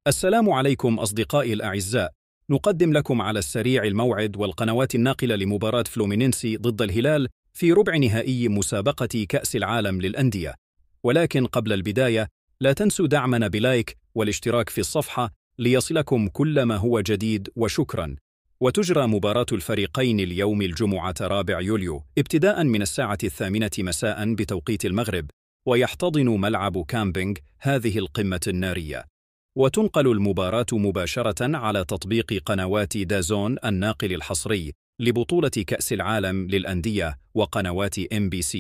السلام عليكم أصدقائي الأعزاء. نقدم لكم على السريع الموعد والقنوات الناقلة لمباراة فلومينينسي ضد الهلال في ربع نهائي مسابقة كأس العالم للأندية. ولكن قبل البداية لا تنسوا دعمنا بلايك والاشتراك في الصفحة ليصلكم كل ما هو جديد، وشكرا. وتجرى مباراة الفريقين اليوم الجمعة 4 يوليو ابتداء من الساعة 8 مساء بتوقيت المغرب، ويحتضن ملعب كامبينغ هذه القمة النارية. وتنقل المباراة مباشرة على تطبيق قنوات دازون الناقل الحصري لبطولة كأس العالم للأندية وقنوات MBC.